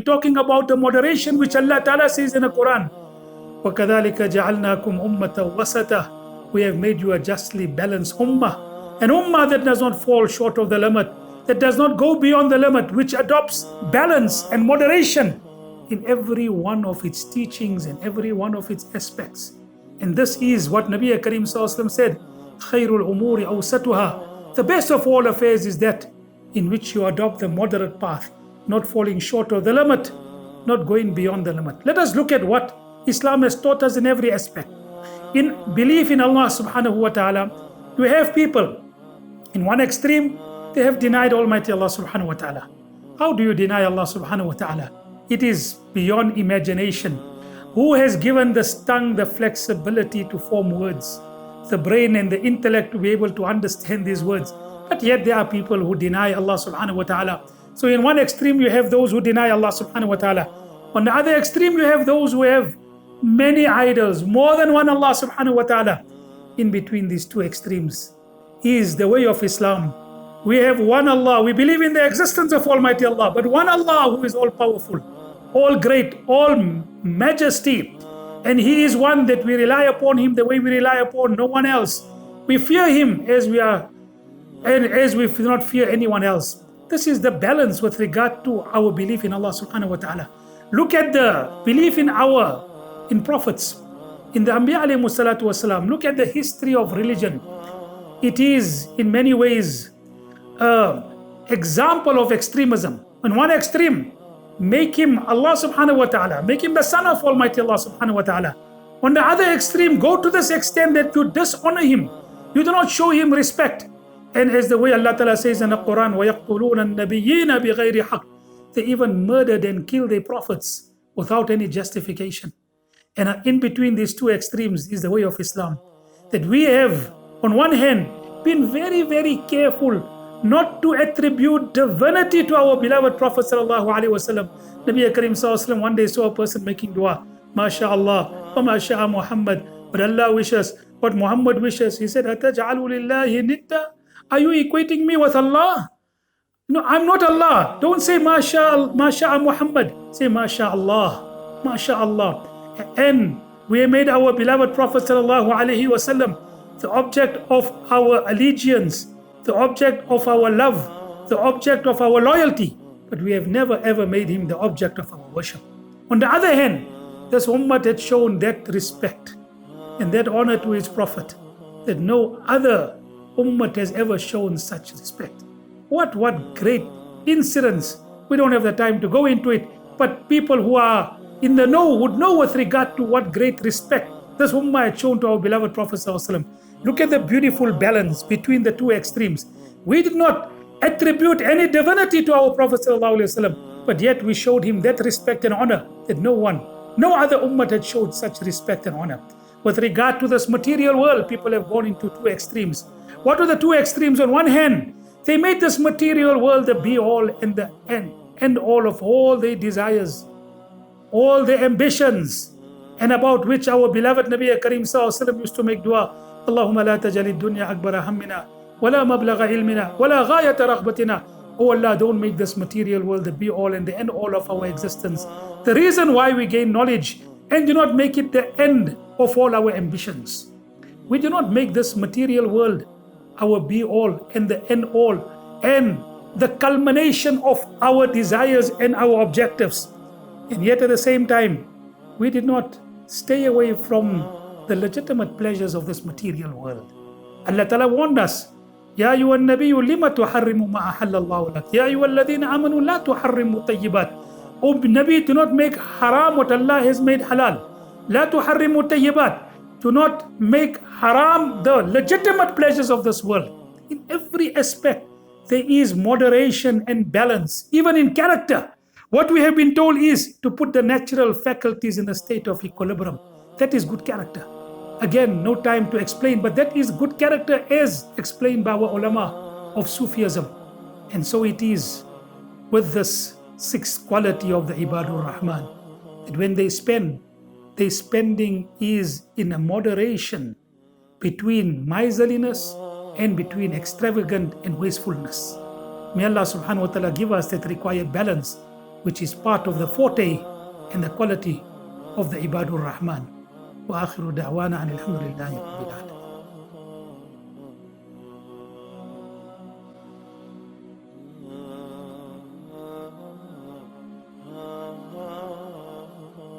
talking about the moderation which Allah Ta'ala says in the Quran. وَكَذَلِكَ جَعَلْنَاكُمْ أُمَّةً وَسَطًا. We have made you a justly balanced ummah. An ummah that does not fall short of the limit, that does not go beyond the limit, which adopts balance and moderation in every one of its teachings and every one of its aspects. And this is what Nabi Karim Sallallahu said, خَيْرُ الْأُمُورِ أَوْسَطُهَا. The best of all affairs is that in which you adopt the moderate path, not falling short of the limit, not going beyond the limit. Let us look at what Islam has taught us in every aspect. In belief in Allah subhanahu wa ta'ala, you have people in one extreme, they have denied Almighty Allah subhanahu wa ta'ala. How do you deny Allah subhanahu wa ta'ala? It is beyond imagination. Who has given the tongue the flexibility to form words, the brain and the intellect to be able to understand these words? But yet there are people who deny Allah subhanahu wa ta'ala. So in one extreme you have those who deny Allah subhanahu wa ta'ala. On the other extreme you have those who have many idols, more than one Allah subhanahu wa ta'ala. In between these two extremes is the way of Islam. We have one Allah. We believe in the existence of Almighty Allah, but one Allah who is all powerful, all great, all majesty. And He is one that we rely upon Him the way we rely upon no one else. We fear Him as we do not fear anyone else. This is the balance with regard to our belief in Allah subhanahu wa ta'ala. Look at the belief in prophets, in the Anbiya alayhi salatu wasalam. Look at the history of religion. It is in many ways an example of extremism. On one extreme, make him Allah subhanahu wa ta'ala, make him the son of Almighty Allah subhanahu wa ta'ala. On the other extreme, go to this extent that you dishonor him. You do not show him respect. And as the way Allah Ta'ala says in the Quran, وَيَقْتُلُونَ النَّبِيِّينَ بِغَيْرِ حَقٍّ. They even murdered and killed their prophets without any justification. And in between these two extremes is the way of Islam. That we have, on one hand, been very, very careful not to attribute divinity to our beloved Prophet sallallahu alaihi wasallam. Nabi Karim sallallahu alaihi wasallam one day saw a person making dua, MashaAllah, wa masha'a Muhammad. But Allah wishes, what Muhammad wishes. He said, أَتَجْعَلُ لِلَّهِ نِدَّةً. Are you equating me with Allah? No, I'm not Allah. Don't say masha'a Muhammad. Say MashaAllah, MashaAllah. And we made our beloved Prophet sallallahu alaihi wasallam the object of our allegiance, the object of our love, the object of our loyalty. But we have never ever made him the object of our worship. On the other hand, this ummah had shown that respect and that honor to his prophet that no other ummah has ever shown such respect. What great incidents. We don't have the time to go into it, but people who are in the know would know with regard to what great respect this ummah had shown to our beloved Prophet sallallahu alaihi wasallam. Look at the beautiful balance between the two extremes. We did not attribute any divinity to our Prophet sallallahu alaihi wasallam, but yet we showed him that respect and honor that no other ummah had showed such respect and honor. With regard to this material world, people have gone into two extremes. What are the two extremes? On one hand, they made this material world the be-all and the end all of all their desires, all their ambitions, and about which our beloved Nabi Karim sallallahu alaihi wasallam used to make dua. Allahumma la tajali dunya akbara hammina, wala mablagha ilmina, wala ghayata raghbatina. Oh Allah, don't make this material world the be-all and the end all of our existence, the reason why we gain knowledge, and do not make it the end of all our ambitions. We do not make this material world our be-all and the end all and the culmination of our desires and our objectives. And yet at the same time, we did not stay away from the legitimate pleasures of this material world. Allah Ta'ala warned us, Ya ayyuhan nabiyyu lima tuharrimu ma ahallallahu lak. Ya ayyuhal ladhina amanu la tuharrimu tayyibat. O Nabi, do not make haram what Allah has made halal. La tuharrimu tayyibat. Do not make haram the legitimate pleasures of this world. In every aspect, there is moderation and balance, even in character. What we have been told is to put the natural faculties in a state of equilibrium. That is good character. Again, no time to explain, but that is good character as explained by our ulama of Sufism. And so it is with this sixth quality of the Ibadur Rahman, that when they spend, their spending is in a moderation between miserliness and between extravagant and wastefulness. May Allah subhanahu wa ta'ala give us that required balance which is part of the forte and the quality of the Ibadur Rahman. Wa akhiru da'wana alhamdulillahi rabbil alamin.